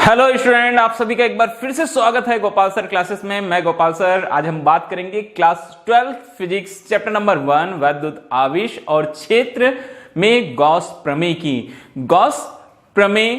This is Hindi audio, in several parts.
हेलो स्टूडेंट, आप सभी का एक बार फिर से स्वागत है गोपाल सर क्लासेस में। मैं गोपाल सर। आज हम बात करेंगे क्लास 12 फिजिक्स चैप्टर नंबर 1 वैद्युत आवेश और क्षेत्र में गॉस प्रमेय की। गॉस प्रमेय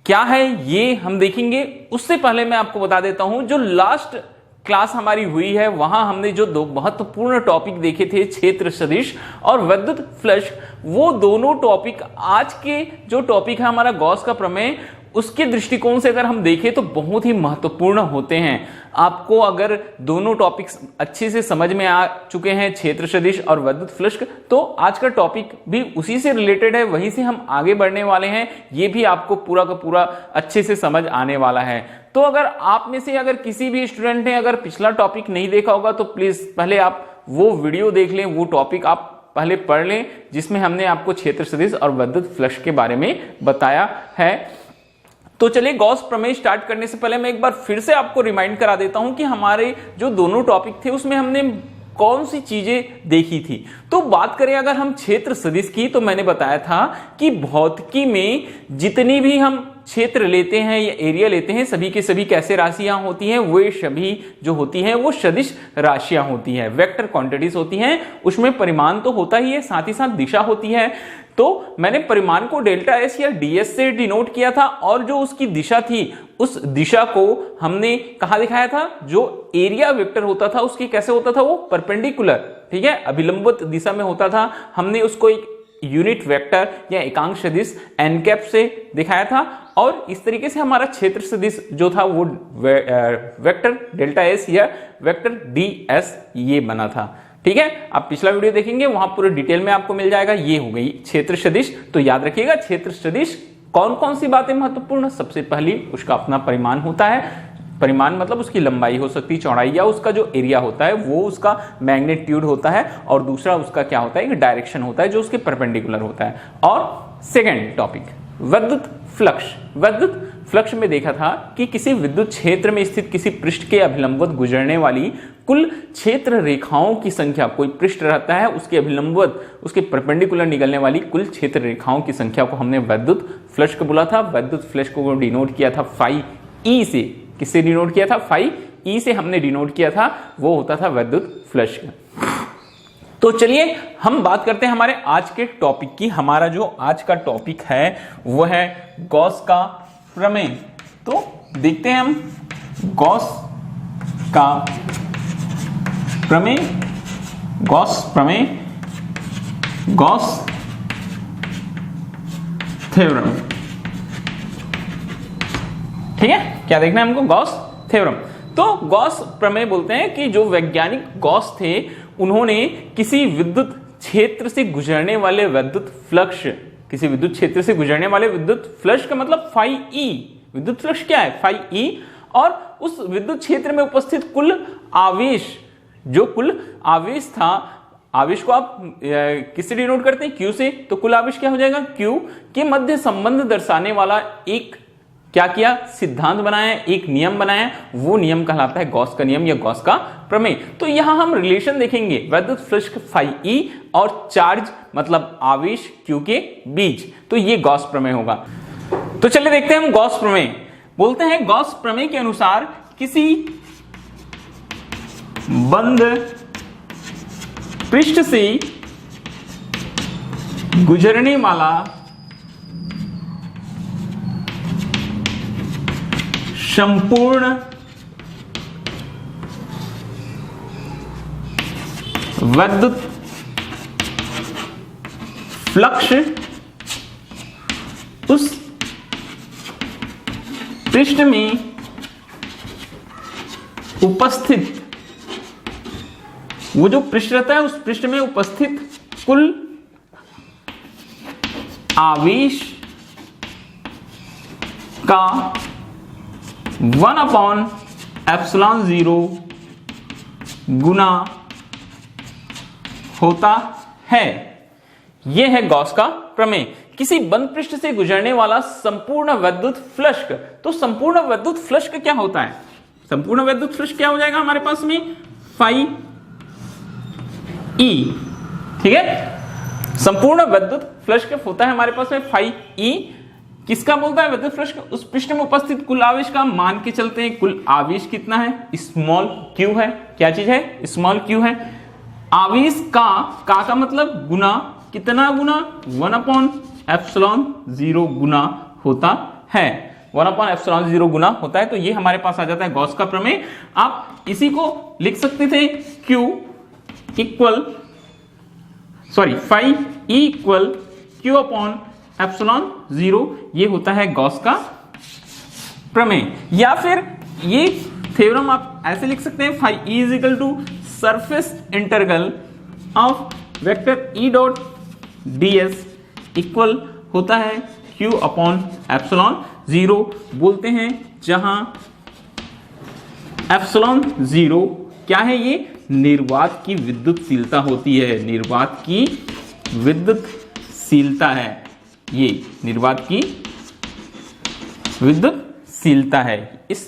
क्या है ये हम देखेंगे। उससे पहले मैं आपको बता देता हूं, जो लास्ट क्लास हमारी हुई है वहां हमने जो दो महत्वपूर्ण टॉपिक देखे थे, क्षेत्र सदिश और विद्युत फ्लक्स, वो दोनों टॉपिक आज के जो टॉपिक है हमारा गॉस का प्रमेय, उसके दृष्टिकोण से अगर हम देखें तो बहुत ही महत्वपूर्ण होते हैं। आपको अगर दोनों टॉपिक्स अच्छे से समझ में आ चुके हैं, क्षेत्र सदिश और विद्युत फ्लक्स, तो आज का टॉपिक भी उसी से रिलेटेड है, वहीं से हम आगे बढ़ने वाले हैं। ये भी आपको पूरा का पूरा अच्छे से समझ आने वाला है। तो अगर आप में से अगर किसी भी स्टूडेंट ने अगर पिछला टॉपिक नहीं देखा होगा तो प्लीज पहले आप वो वीडियो देख लें, वो टॉपिक आप पहले पढ़ लें जिसमें हमने आपको क्षेत्र सदिश और विद्युत फ्लक्स के बारे में बताया है। तो चलिए, गॉस प्रमेय स्टार्ट करने से पहले मैं एक बार फिर से आपको रिमाइंड करा देता हूं कि हमारे जो दोनों टॉपिक थे उसमें हमने कौन सी चीजें देखी थी। तो बात करें अगर हम क्षेत्र सदिश की, तो मैंने बताया था कि भौतिकी में जितनी भी हम क्षेत्र लेते हैं या एरिया लेते हैं, सभी के सभी कैसे राशियां होती हैं, वे सभी जो होती हैं वो सदिश राशियां होती हैं, वेक्टर क्वांटिटीज होती हैं। उसमें परिमाण तो होता ही है, साथ ही साथ दिशा होती है। तो मैंने परिमाण को डेल्टा एस या डीएस से डिनोट किया था, और जो उसकी दिशा थी उस दिशा को हमने कहा दिखाया था, जो एरिया वेक्टर होता था उसकी कैसे होता था, वो परपेंडिकुलर, ठीक है, अभिलंबित दिशा में होता था। हमने उसको एक यूनिट वेक्टर या एकांक सदिश एन कैप से दिखाया था, और इस तरीके से हमारा क्षेत्र सदिश जो था वो वेक्टर डेल्टा एस या वेक्टर डी एस ये बना था। ठीक है, आप पिछला वीडियो देखेंगे, वहां पूरे डिटेल में आपको मिल जाएगा। ये हो गई क्षेत्र सदिश। तो याद रखिएगा, क्षेत्र सदिश कौन कौन सी बातें महत्वपूर्ण, सबसे पहली उसका अपना परिमाण होता है। परिमाण मतलब उसकी लंबाई हो सकती है, चौड़ाई, या उसका जो एरिया होता है वो उसका मैग्नीट्यूड होता है, और दूसरा उसका क्या होता है, एक डायरेक्शन होता है जो उसके परपेंडिकुलर होता है। और सेकेंड टॉपिक विद्युत फ्लक्स। विद्युत फ्लक्स में देखा था कि किसी विद्युत क्षेत्र में स्थित किसी पृष्ठ के अभिलंबवत गुजरने वाली कुल क्षेत्र रेखाओं की संख्या, कोई पृष्ठ रहता है उसके अभिलंबवत, उसके परपेंडिकुलर निकलने वाली कुल क्षेत्र रेखाओं की संख्या को हमने विद्युत फ्लक्स को बोला था। विद्युत फ्लक्स को डिनोट किया था फाई ई से। किससे डिनोट किया था? फाई ई से हमने डिनोट किया था, वो होता था विद्युत फ्लक्स। तो चलिए हम बात करते हैं हमारे आज के टॉपिक की। हमारा जो आज का टॉपिक है वो है गॉस का प्रमेय। तो देखते हैं हम गॉस का प्रमेय, गॉस प्रमेय, गॉस थ्योरम। ठीक है, क्या देखना है हमको? Gauss theorem. तो गॉस प्रमेय बोलते हैं कि जो वैज्ञानिक गॉस थे उन्होंने किसी विद्युत क्षेत्र से गुजरने वाले विद्युत फ्लक्स, किसी विद्युत क्षेत्र से गुजरने वाले विद्युत फ्लक्स का मतलब फाई ई, विद्युत फ्लक्स क्या है? Phi E. और उस विद्युत क्षेत्र में उपस्थित कुल आवेश, जो कुल आवेश था, आवेश को आप किससे डिनोट करते हैं? क्यू से। तो कुल आवेश क्या हो जाएगा? क्यू के मध्य संबंध दर्शाने वाला एक क्या किया? सिद्धांत बनाया, एक नियम बनाया। वो नियम कहलाता है गॉस का नियम या गॉस का प्रमेय। तो यहां हम रिलेशन देखेंगे विद्युत फ्लक्स फाई ई और चार्ज मतलब आवेश क्यू के बीच। तो ये गॉस प्रमेय होगा। तो चलिए देखते हैं हम गॉस प्रमेय। बोलते हैं गॉस प्रमेय के अनुसार किसी बंद पृष्ठ से गुजरने वाला संपूर्ण विद्युत फ्लक्स उस पृष्ठ में उपस्थित, वो जो पृष्ठ रहता है उस पृष्ठ में उपस्थित कुल आवेश का 1/ε0 गुना होता है। यह है गॉस का प्रमेय। किसी बंद पृष्ठ से गुजरने वाला संपूर्ण विद्युत फ्लक्स। तो संपूर्ण विद्युत फ्लक्स क्या होता है? संपूर्ण विद्युत फ्लक्स क्या हो जाएगा हमारे पास में? Phi E. ठीक है, संपूर्ण विद्युत फ्लक्स होता है हमारे पास में फाई ई किसका बोलता है विद्युत पृष्ठ? उस पृष्ठ में उपस्थित कुल आवेश का। मान के चलते हैं कुल आवेश कितना है, स्मॉल क्यू है। क्या चीज है? स्मॉल क्यू है। आवेश का मतलब गुना, कितना गुना? 1/ε0 गुना होता है, 1/ε0 गुना होता है। तो ये हमारे पास आ जाता है गॉस का प्रमेय। आप इसी को लिख सकते थे Q equal phi E equal Q/ε0, ये होता है गॉस का प्रमेय। या फिर ये थ्योरम आप ऐसे लिख सकते हैं, phi E is equal to surface interval of vector E dot ds equal होता है Q/ε0 बोलते हैं, जहां ε0 क्या है? ये निर्वात की विद्युतशीलता होती है, निर्वात की विद्युतशीलता है, ये निर्वात की विद्युतशीलता है। इस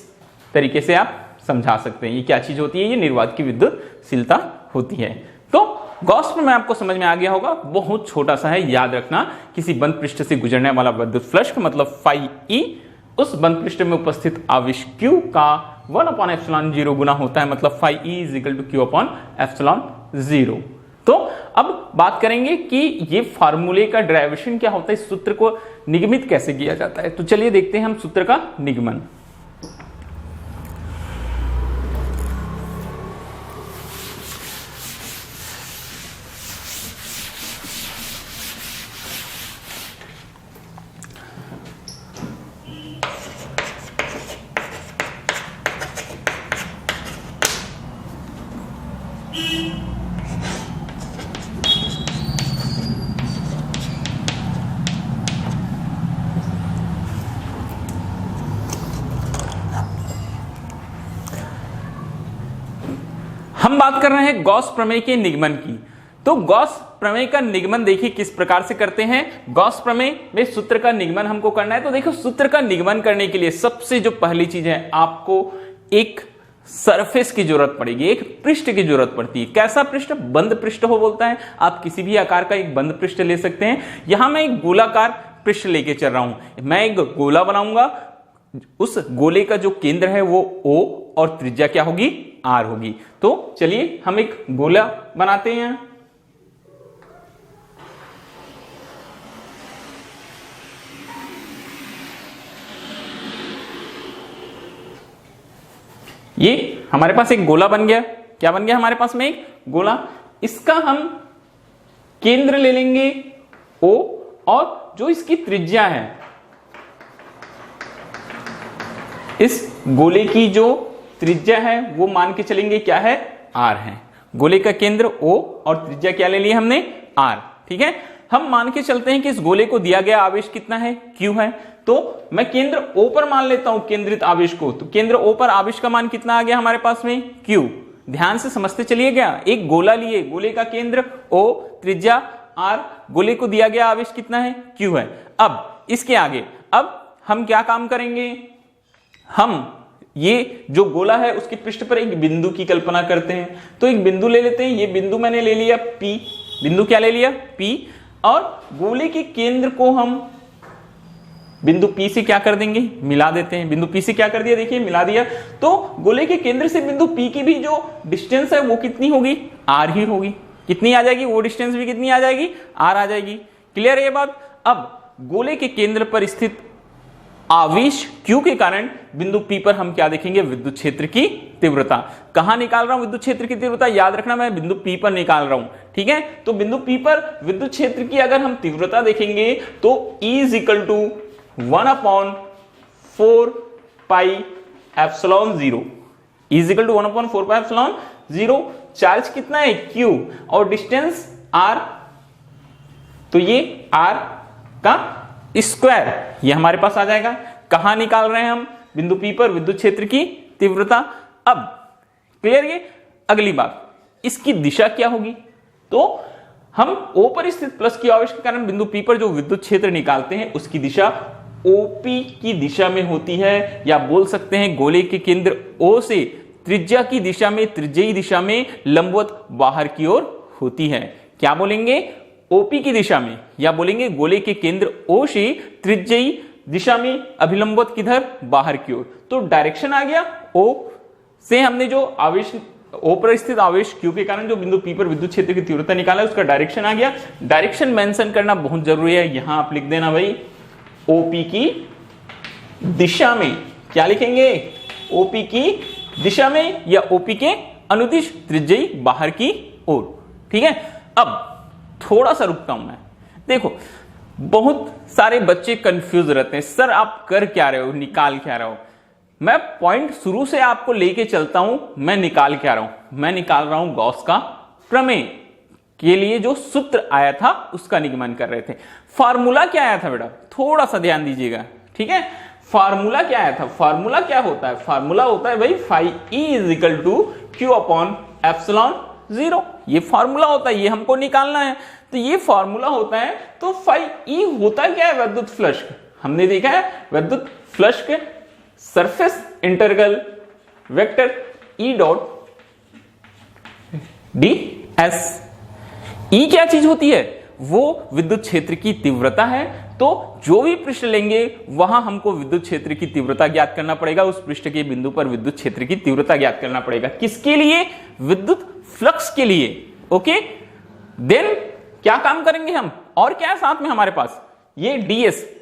तरीके से आप समझा सकते हैं ये क्या चीज होती है, ये निर्वात की विद्युतशीलता होती है। तो गॉस प्रमेय आपको समझ में आ गया होगा, बहुत छोटा सा है, याद रखना। किसी बंद पृष्ठ से गुजरने वाला विद्युत फ्लक्स मतलब फाई E उस बंद पृष्ठ में उपस्थित आवेश Q का 1/ε0 गुना होता है, मतलब phi E is equal to Q/ε0। तो अब बात करेंगे कि ये फार्मूले का डेरिवेशन क्या होता है, इस सूत्र को निगमित कैसे किया जाता है। तो चलिए देखते हैं हम सूत्र का निगमन। हम बात कर रहे हैं गॉस प्रमेय के निगमन की। तो गॉस प्रमेय का निगमन देखिए किस प्रकार से करते हैं। गॉस प्रमेय में सूत्र का निगमन हमको करना है। तो देखो, सूत्र का निगमन करने के लिए सबसे जो पहली चीज है, आपको एक सरफेस की जरूरत पड़ेगी, एक पृष्ठ की जरूरत पड़ती है। कैसा पृष्ठ? बंद पृष्ठ हो बोलता है। आप किसी भी आकार का एक बंद पृष्ठ ले सकते हैं। यहां मैं एक गोलाकार पृष्ठ लेके चल रहा हूं। मैं एक गोला बनाऊंगा, उस गोले का जो केंद्र है वो O और त्रिज्या क्या होगी? R होगी। तो चलिए हम एक गोला बनाते हैं। ये हमारे पास एक गोला बन गया। क्या बन गया हमारे पास में? एक गोला। इसका हम केंद्र ले लेंगे O और जो इसकी त्रिज्या है, इस गोले की जो त्रिज्या है वो मान के चलेंगे क्या है? R है। गोले का केंद्र O और त्रिज्या क्या ले ली हमने? R। ठीक है, हम मान के चलते हैं कि इस गोले को दिया गया आवेश कितना है? Q है। तो मैं केंद्र O पर मान लेता हूं केंद्रित आवेश को। तो केंद्र O पर आवेश का मान कितना आ गया हमारे पास में? Q। ध्यान से समझते चलिएगा। एक गोला लिए, गोले का केंद्र O, त्रिज्या R, गोले को दिया गया आवेश कितना है? Q है। अब इसके आगे अब हम क्या काम करेंगे? हम ये जो गोला है उसके पृष्ठ पर एक बिंदु की कल्पना करते हैं। तो एक बिंदु ले लेते हैं। ये बिंदु मैंने ले लिया P। बिंदु क्या ले लिया? P। और गोले के केंद्र को हम बिंदु P से क्या कर देंगे? मिला देते हैं। बिंदु P से क्या कर दिया? देखिए, मिला दिया। तो गोले के केंद्र से बिंदु P की भी जो डिस्टेंस है वो कितनी होगी? R ही होगी। कितनी आ जाएगी? वो डिस्टेंस भी कितनी आ जाएगी? R आ जाएगी। क्लियर है ये बात? अब गोले के केंद्र पर स्थित आवेश Q के कारण बिंदु P पर हम क्या देखेंगे? विद्युत क्षेत्र की तीव्रता। कहां निकाल रहा हूं विद्युत क्षेत्र की तीव्रता? याद रखना, मैं बिंदु P पर निकाल रहा हूं। ठीक है, तो बिंदु P पर विद्युत क्षेत्र की अगर हम तीव्रता देखेंगे तो E is equal to 1/4 pi epsilon 0। E is equal to 1/4 pi epsilon 0। Charge कितना है? Q। और डिस्टेंस R, तो ये R का स्क्वायर ये हमारे पास आ जाएगा। कहां निकाल रहे हैं हम? बिंदु P पर विद्युत क्षेत्र की तीव्रता। अब क्लियर? ये अगली बात, इसकी दिशा क्या होगी? तो हम O पर स्थित प्लस की आवेश के कारण बिंदु P पर जो विद्युत क्षेत्र निकालते हैं उसकी दिशा OP की दिशा में होती है, या बोल सकते हैं गोले के केंद्र O से त्रिज्या की दिशा में, त्रिज्यीय दिशा में लंबवत बाहर की ओर होती है। क्या बोलेंगे? OP की दिशा में, या बोलेंगे गोले के केंद्र O से त्रिज्यीय दिशा में अभिलंबवत किधर, बाहर की ओर। तो डायरेक्शन आ गया O से, हमने जो आवेश O पर स्थित आवेश Q के कारण जो बिंदु P पर विद्युत क्षेत्र की तीव्रता निकाला है उसका डायरेक्शन आ गया। डायरेक्शन मेंशन करना बहुत जरूरी है, यहां आप लिख देना भाई OP की दिशा में। क्या लिखेंगे, OP की दिशा में या OP के अनुदिश त्रिज्यी बाहर की ओर। ठीक है, अब थोड़ा सा रुकता हूं मैं। देखो बहुत सारे बच्चे कंफ्यूज रहते हैं, सर आप कर क्या रहे हो, निकाल क्या रहे हो। मैं पॉइंट शुरू से आपको लेके चलता हूं, मैं निकाल क्या रहा हूं, मैं निकाल रहा हूं गॉस का प्रमेय के लिए जो सूत्र आया था उसका निगमन कर रहे थे। फार्मूला क्या आया था बेटा, थोड़ा सा ध्यान दीजिएगा। ठीक है, फार्मूला क्या आया था, फार्मूला क्या होता है, फार्मूला होता है भाई phi E is equal to Q upon epsilon 0। ये फार्मूला होता है, ये हमको निकालना है। तो ये फार्मूला होता है, तो phi E होता क्या है, विद्युत फ्लक्स। हमने देखा है विद्युत फ्लक्स के surface interval vector E dot ds। E क्या चीज होती है, वो विद्युत क्षेत्र की तीव्रता है। तो जो भी पृष्ठ लेंगे वहां हमको विद्युत क्षेत्र की तीव्रता ज्ञात करना पड़ेगा, उस पृष्ठ के बिंदु पर विद्युत क्षेत्र की तीव्रता ज्ञात करना पड़ेगा। किसके लिए, विद्युत फ्लक्स के लिए। ओके, देन क्या काम करेंगे हम, और क्या है साथ में हमारे पास, ये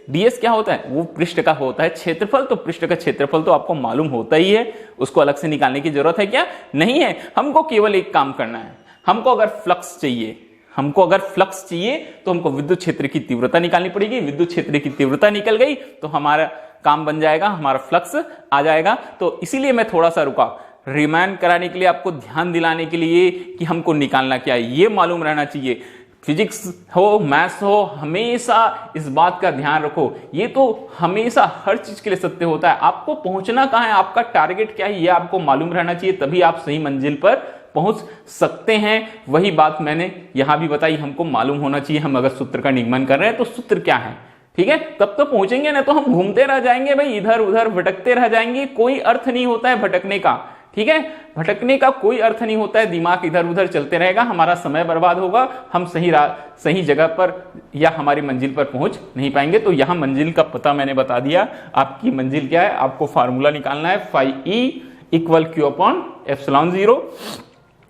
ds क्या होता है, वो पृष्ठ का होता है क्षेत्रफल। तो पृष्ठ का क्षेत्रफल तो आपको मालूम होता ही है, उसको अलग से निकालने की जरूरत है क्या, नहीं है। हमको केवल एक काम करना है, हमको अगर फ्लक्स चाहिए तो हमको विद्युत क्षेत्र की तीव्रता निकालनी पड़ेगी। विद्युत क्षेत्र की तीव्रता निकल गई तो हमारा काम बन जाएगा, हमारा फ्लक्स आ जाएगा। तो इसीलिए मैं थोड़ा सा रुका, रिमाइंड कराने के लिए, आपको ध्यान दिलाने के लिए कि हमको निकालना क्या है, ये मालूम रहना चाहिए। फिजिक्स हो, मैथ्स हो, हमेशा इस बात का ध्यान रखो। ये तो हमेशा हर चीज के लिए सत्य होता है। आपको पहुंचना कहां है, आपका टारगेट क्या है, ये आपको मालूम रहना चाहिए, तभी आप सही मंजिल पर पहुंच सकते हैं। वही बात मैंने यहां भी बताई, हमको मालूम होना चाहिए। हम अगर सूत्र का निगमन कर रहे हैं तो सूत्र क्या है, ठीक है, तब तो पहुंचेंगे, ना तो हम घूमते रह जाएंगे भाई, इधर उधर भटकते रह जाएंगे। कोई अर्थ नहीं होता है भटकने का, ठीक है, भटकने का कोई अर्थ नहीं होता है। दिमाग इधर उधर चलते रहेगा, हमारा समय बर्बाद होगा, हम सही जगह पर या हमारी मंजिल पर पहुंच नहीं पाएंगे। तो यहां मंजिल का पता मैंने बता दिया। आपकी मंजिल क्या है, आपको फार्मूला निकालना है, phi E equal Q upon epsilon 0।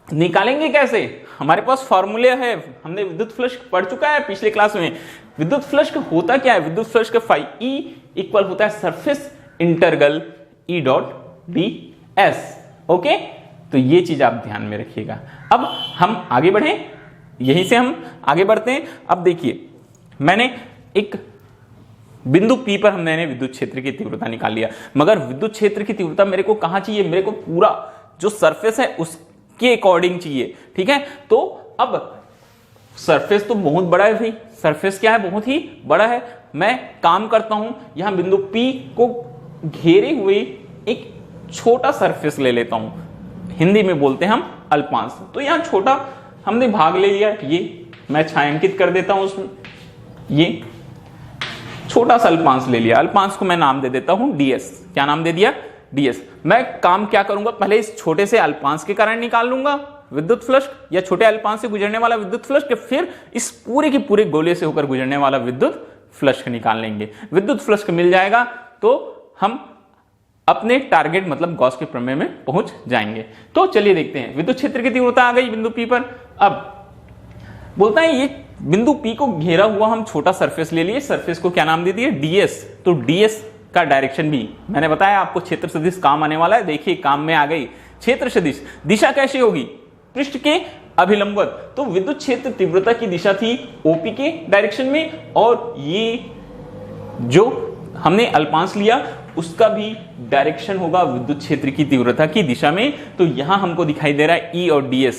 निकालेंगे कैसे, हमारे पास फार्मूले है, हमने विद्युत फ्लक्स पढ़ चुका है पिछले क्लास में। विद्युत फ्लक्स होता क्या है, विद्युत फ्लक्स का phi E इक्वल होता है surface interval E dot ds। Okay, तो ये चीज आप ध्यान में रखिएगा। अब हम आगे बढ़े, यहीं से हम आगे बढ़ते हैं। अब देखिए, मैंने एक बिंदु P पर हमने विद्युत क्षेत्र की तीव्रता निकाल लिया, मगर विद्युत क्षेत्र की तीव्रता मेरे को कहां चाहिए, मेरे को पूरा जो सरफेस है उसके अकॉर्डिंग चाहिए। ठीक है, तो अब सरफेस तो बहुत बड़ा है भाई, सरफेस क्या है, बहुत ही बड़ा है। मैं काम करता हूं, यहां बिंदु P को घेरे हुए एक छोटा सरफेस ले लेता हूं, हिंदी में बोलते हैं हम अल्पांश। तो यहां छोटा हमने भाग ले लिया, ये मैं छायांकित कर देता हूं उसमें, ये छोटा सा अल्पांश ले लिया। अल्पांश को मैं नाम दे देता हूं ds। क्या नाम दे दिया, ds। मैं काम क्या करूंगा, पहले इस छोटे से अल्पांश के कारण निकाल लूंगा विद्युत फ्लक्स, या छोटे अल्पांश से गुजरने वाला विद्युत फ्लक्स, फिर इस पूरे के पूरे गोले से होकर गुजरने वाला विद्युत फ्लक्स निकाल लेंगे। विद्युत फ्लक्स मिल जाएगा तो हम अपने टारगेट मतलब गॉस के प्रमेय में पहुंच जाएंगे। तो चलिए देखते हैं, विद्युत क्षेत्र की तीव्रता आ गई बिंदु P पर। अब बोलता है ये बिंदु P को घेरा हुआ हम छोटा सरफेस ले लिए, सरफेस को क्या नाम दे दिए, ds। तो ds का डायरेक्शन भी मैंने बताया आपको, क्षेत्र सदिश काम आने वाला है। देखिए काम में आ गई क्षेत्र सदिश। दिशा कैसी होगी, पृष्ठ के अभिलंबवत। तो विद्युत क्षेत्र तीव्रता की दिशा थी OP के डायरेक्शन में, और ये जो हमने अल्पांश लिया उसका भी डायरेक्शन होगा विद्युत क्षेत्र की तीव्रता की दिशा में। तो यहां हमको दिखाई दे रहा है E और ds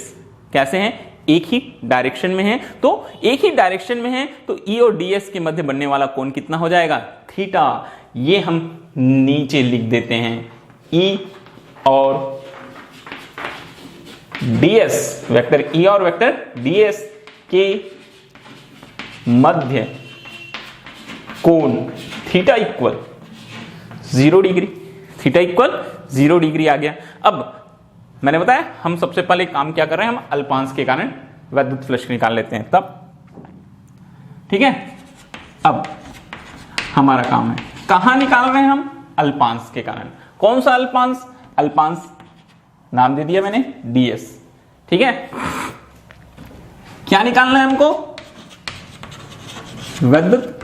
कैसे हैं, एक ही डायरेक्शन में है। तो एक ही डायरेक्शन में है तो E और ds के मध्य बनने वाला कोण कितना हो जाएगा, थीटा। ये हम नीचे लिख देते हैं, E और ds, वेक्टर E और वेक्टर ds के मध्य कोण theta equal 0 degree. Theta equal 0 degree आ गया। अब मैंने बताया हम सबसे पहले काम क्या कर रहे हैं, हम अल्पांश के कारण विद्युत फ्लक्स निकाल लेते हैं तब, ठीक है। अब हमारा काम है कहां निकाल रहे हैं हम? अल्पांश के कारण। कौन सा अल्पांश? अल्पांश नाम दे दिया मैंने ds, ठीक है। क्या निकालना है हमको? विद्युत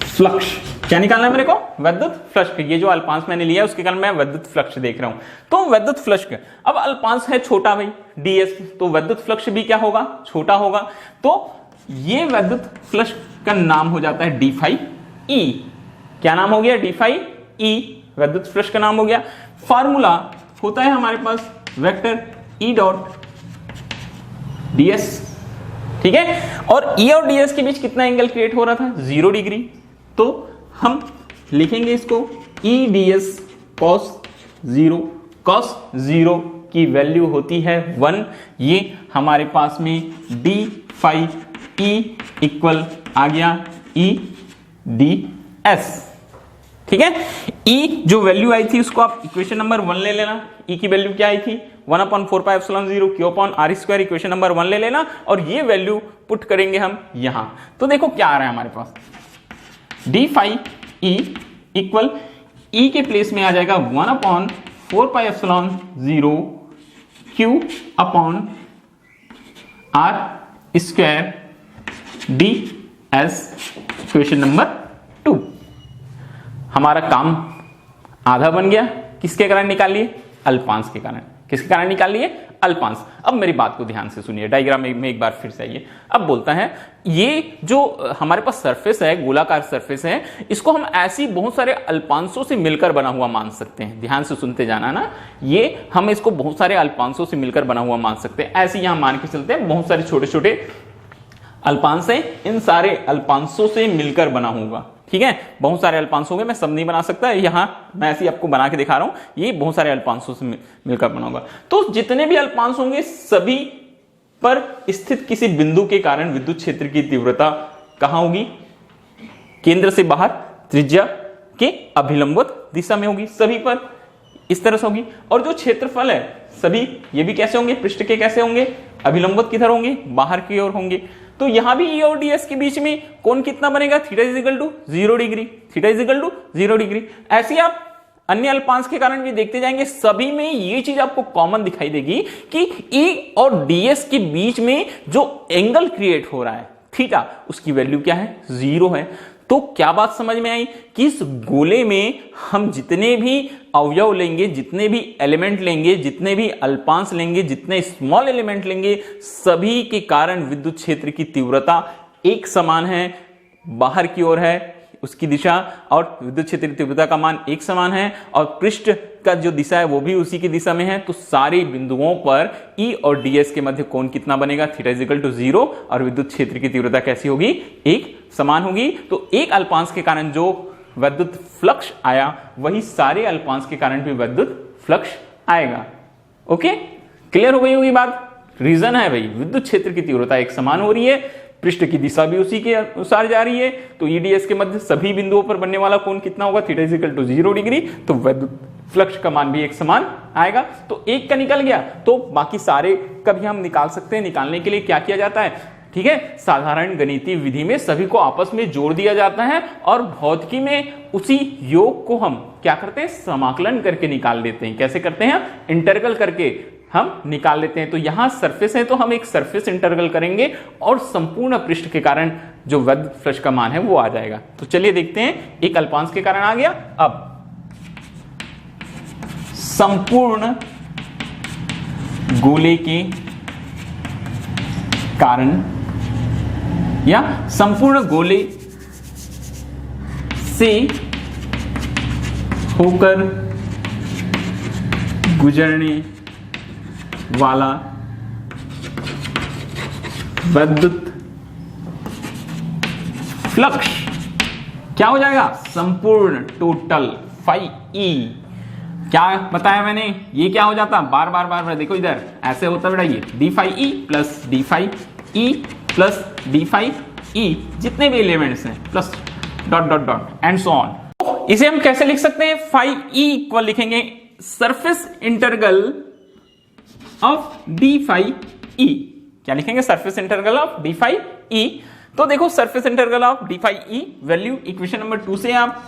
फ्लक्स। क्या निकालना है मेरे को? विद्युत फ्लक्स। ये जो अल्पांश मैंने लिया उसके कारण मैं विद्युत फ्लक्स देख रहा हूं। तो विद्युत फ्लक्स, अब अल्पांश है छोटा भाई ds, तो विद्युत फ्लक्स भी क्या होगा? छोटा होगा। तो ये विद्युत फ्लक्स का नाम हो जाता है d phi e। क्या नाम हो गया? d phi e विद्युत फ्लक्स का नाम हो गया। फार्मूला होता है हमारे पास वेक्टर E डॉट ds, ठीक है। और E और ds के बीच कितना एंगल क्रिएट हो रहा था? 0 डिग्री। तो हम लिखेंगे इसको E ds cos 0। cos 0 की वैल्यू होती है 1। ये हमारे पास में d phi e इक्वल आ गया E ds, ठीक है। E जो वैल्यू आई थी उसको आप इक्वेशन नंबर 1 ले लेना। E की वैल्यू क्या आई थी? 1/4πε0 Q/r²। इक्वेशन नंबर 1 ले लेना और ये वैल्यू पुट करेंगे हम यहां। तो देखो क्या आ रहा है हमारे पास, d phi e equal E के प्लेस में आ जाएगा 1/4πε0 Q/r² ds, इक्वेशन नंबर 2। हमारा काम आधा बन गया। किसके कारण निकाल लिए? अल्पांश के कारण। किसके कारण निकाल लिए? अल्पांश। अब मेरी बात को ध्यान से सुनिए, डायग्राम में एक बार फिर से आइए। अब बोलता है ये जो हमारे पास सरफेस है, गोलाकार सरफेस है, इसको हम ऐसी बहुत सारे अल्पांशों से मिलकर बना हुआ मान सकते हैं। ध्यान से सुनते जाना ना, ये हम इसको बहुत सारे अल्पांशों से मिलकर बना हुआ मान सकते हैं। ऐसे यहां मान के चलते हैं बहुत सारे छोटे छोटे अल्पांश है, इन सारे अल्पांशों से मिलकर बना होगा, ठीक है। बहुत सारे अल्पांश होंगे, मैं सब नहीं बना सकता, यहां मैं ऐसे आपको बना के दिखा रहा हूं। ये बहुत सारे अल्पांशों से मिलकर बना होगा। तो जितने भी अल्पांश होंगे सभी पर स्थित किसी बिंदु के कारण विद्युत क्षेत्र की तीव्रता कहां होगी? केंद्र से बाहर त्रिज्या के अभिलंबवत दिशा में होगी। सभी पर इस तरह से होगी। और जो क्षेत्रफल है सभी ये भी कैसे होंगे? पृष्ठ के कैसे होंगे? अभिलंबवत किधर होंगे? बाहर की ओर होंगे। तो यहां भी E और ds के बीच में कोण कितना बनेगा? θ = 0 डिग्री। θ = 0 डिग्री। ऐसे आप अन्य अल्पांश के कारण भी देखते जाएंगे, सभी में ये चीज आपको कॉमन दिखाई देगी कि E और ds के बीच में जो एंगल क्रिएट हो रहा है थीटा, उसकी वैल्यू क्या है? 0 है। तो क्या बात समझ में आई कि इस गोले में हम जितने भी अवयव लेंगे, जितने भी एलिमेंट लेंगे, जितने भी अल्पांश लेंगे, जितने स्मॉल एलिमेंट लेंगे, सभी के कारण विद्युत क्षेत्र की तीव्रता एक समान है, बाहर की ओर है उसकी दिशा, और विद्युत क्षेत्र की तीव्रता का मान एक समान है, और पृष्ठ का जो दिशा है वो भी उसी की दिशा में है। तो सारे बिंदुओं पर E और ds के मध्य कोण कितना बनेगा? θ = 0, और विद्युत क्षेत्र की तीव्रता कैसी होगी? एक समान होगी। तो एक अल्पांश के कारण जो विद्युत फ्लक्स आया वही सारे अल्पांश के कारण भी विद्युत फ्लक्स आएगा। ओके, क्लियर हो गई होगी बात। रीजन है भाई, विद्युत क्षेत्र की तीव्रता एक समान हो रही है, पृष्ठ की दिशा भी उसी के अनुसार जा रही है। तो E ds के मध्य सभी बिंदुओं पर बनने वाला कोण कितना होगा? θ = 0 डिग्री। तो विद्युत फ्लक्स का मान भी एक समान आएगा। तो एक का निकल गया, तो बाकी सारे का भी हम निकाल सकते हैं। निकालने के लिए क्या किया जाता है? ठीक है, साधारण गणितीय विधि में सभी को आपस में जोड़ दिया जाता है, और भौतिकी में उसी योग को हम क्या करते हैं? समाकलन करके निकाल लेते हैं। कैसे करते हैं? इंटरवल करके हम निकाल लेते हैं। तो यहां सरफेस है तो हम एक सरफेस इंटरवल करेंगे और संपूर्ण पृष्ठ के कारण जो विद्युत फ्लक्स का मान है वो आ जाएगा। तो चलिए देखते हैं, एक अल्पांश के कारण आ गया। अब संपूर्ण गोले के कारण या संपूर्ण गोले से होकर गुजरने वाला विद्युत फ्लक्स क्या हो जाएगा? संपूर्ण, टोटल phi e। क्या बताया मैंने? ये क्या हो जाता? बार बार देखो इधर ऐसे होता बेटा, ये d phi e plus d phi e plus d phi e, जितने भी एलिमेंट्स हैं plus dot dot dot and so on. इसे हम कैसे लिख सकते हैं? phi e इक्वल लिखेंगे surface interval of d phi e। क्या लिखेंगे? Surface interval of d phi e। तो देखो surface interval of D phi E value equation number 2 से आप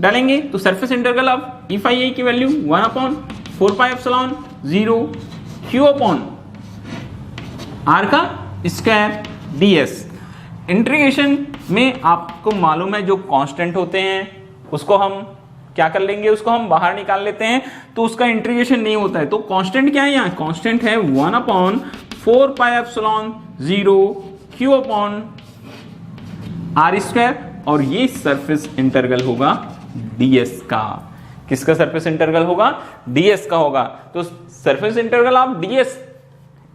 डालेंगे तो surface interval of E phi A की वैल्यू 1/4πε0 क्यू अपॉन आर का स्क्वायर ds। इंटीग्रेशन में आपको मालूम है जो कांस्टेंट होते हैं उसको हम क्या कर लेंगे, उसको हम बाहर निकाल लेते हैं, तो उसका इंटीग्रेशन नहीं होता है। तो कांस्टेंट क्या है यहाँ, कांस्टेंट है 1/4πε0 क्यू अपॉन आर स्क्वायर, और ये सरफेस इंटरवल होगा ds का। किसका सरफेस इंटरवल होगा, ds का होगा। तो सरफेस इंटरवल ऑफ ds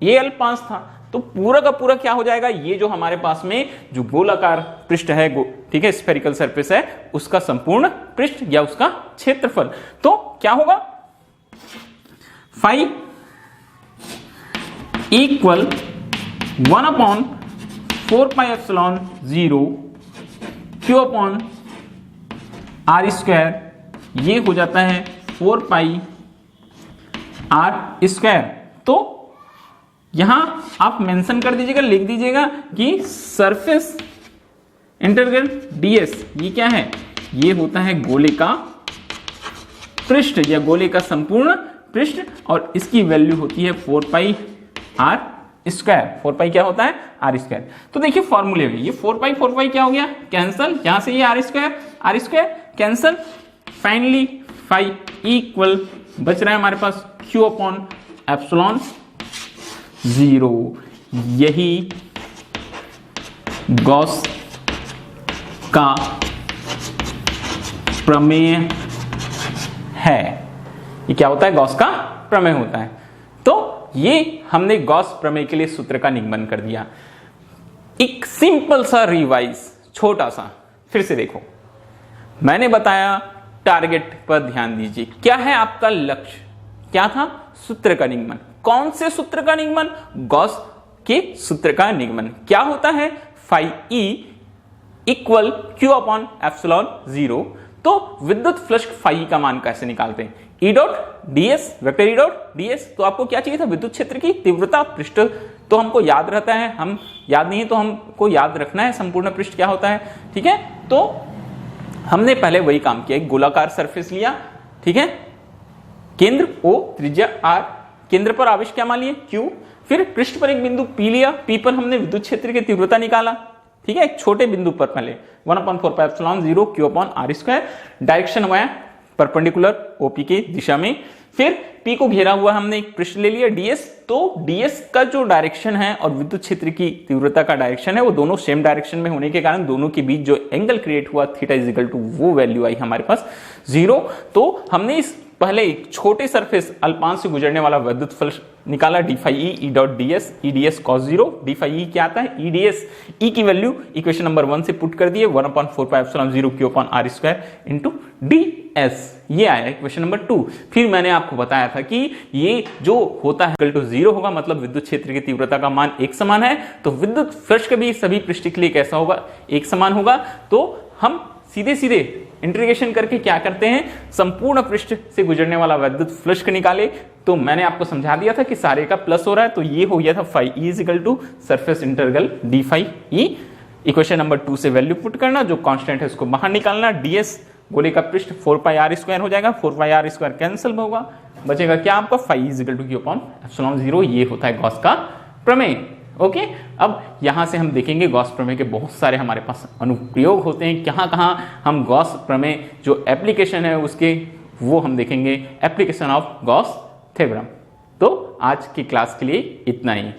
ये L5 था, तो पूरा का पूरा क्या हो जाएगा, ये जो हमारे पास में जो गोलाकार पृष्ठ है, ठीक है, स्फेरिकल सरफेस है, उसका संपूर्ण पृष्ठ या उसका क्षेत्रफल। तो क्या होगा, phi equal 1/4πε0 Q upon R square, ये हो जाता है 4π आर स्क्वायर। तो यहां आप मेंशन कर दीजिएगा, लिख दीजिएगा कि सरफेस इंटरवल ds ये क्या है, ये होता है गोले का पृष्ठ या गोले का संपूर्ण पृष्ठ, और इसकी वैल्यू होती है 4π आर स्क्वायर। 4π क्या होता है, आर स्क्वायर। तो देखिए फॉर्मूले में ये 4π क्या हो गया, कैंसल, यहां से ये R square cancel. Finally phi equal बच रहा है हमारे पास q अपॉन एप्सिलॉन 0। यही गॉस का प्रमेय है। ये क्या होता है, गॉस का प्रमेय होता है। तो ये हमने गॉस प्रमेय के लिए सूत्र का निगमन कर दिया। एक सिंपल सा रिवाइज, छोटा सा, फिर से देखो। मैंने बताया टारगेट पर ध्यान दीजिए, क्या है आपका लक्ष्य, क्या था, सूत्र का निगमन। कौन से सूत्र का निगमन, गॉस के सूत्र का निगमन। क्या होता है, phi E equal Q upon epsilon 0। तो विद्युत फ्लक्स फाई का मान कैसे निकालते हैं, ई dot ds, vector E dot ds। तो आपको क्या चाहिए था, विद्युत क्षेत्र की तीव्रता पृष्ठ, तो हमको याद रहता है, हम याद नहीं है तो हमको याद रखना है संपूर्ण पृष्ठ क्या होता है, ठीक है। तो हमने पहले वही काम किया, एक गोलाकार सरफेस लिया, ठीक है, केंद्र O, त्रिज्या R, केंद्र पर आवेश क्या मान लिए Q, फिर पृष्ठ पर एक बिंदु P लिया, P पर हमने विद्युत क्षेत्र की तीव्रता निकाला, ठीक है, एक छोटे बिंदु पर पहले 1/4πε0 Q upon R square. Direction हुआ परपेंडिकुलर ओपी की दिशा में, फिर P को घेरा हुआ हमने एक पृष्ठ ले लिया ds। तो ds का जो डायरेक्शन है और विद्युत क्षेत्र की तीव्रता का डायरेक्शन है वो दोनों सेम डायरेक्शन में होने के कारण दोनों के बीच जो एंगल क्रिएट हुआ थीटा इज इक्वल टू वो वैल्यू आई हमारे पास 0। तो हमने इस पहले एक छोटे सरफेस अल्पांश से गुजरने वाला विद्युत फ्लक्स निकाला D phi E dot ds, E ds cos 0। D phi E क्या आता है, ई ds, ई की वैल्यू इक्वेशन नंबर 1 से पुट कर दिए 1/4πε0 Q upon R square into ds, ये आया इक्वेशन नंबर 2। फिर मैंने आपको बताया था कि ये जो होता है इक्वल टू 0 होगा, मतलब विद्युत क्षेत्र की तीव्रता का मान एक समान है, तो विद्युत फ्लक्स का भी सभी पृष्ठ के लिए कैसा होगा, एक समान होगा। तो हम सीधे सीधे इंटीग्रेशन करके क्या करते हैं, संपूर्ण पृष्ठ से गुजरने वाला विद्युत फ्लक्स निकाले। तो मैंने आपको समझा दिया था कि सारे का प्लस हो रहा है, तो ये हो गया था phi E is equal to surface interval D phi E. Equation number 2 से वैल्यू पुट करना, जो कांस्टेंट है उसको बाहर निकालना, ds गोले का पृष्ठ 4πr स्क्वायर हो जाएगा, 4πr स्क्वायर कैंसिल होगा, बचेगा क्या आपका phi is equal to Q upon epsilon 0। ये होता है गॉस का प्रमेय। ओके, अब यहां से हम देखेंगे गॉस प्रमेय के बहुत सारे हमारे पास अनुप्रयोग होते हैं, कहां कहां हम गॉस प्रमेय जो एप्लीकेशन है उसके वो हम देखेंगे, एप्लीकेशन ऑफ गॉस थ्योरम। तो आज की क्लास के लिए इतना ही।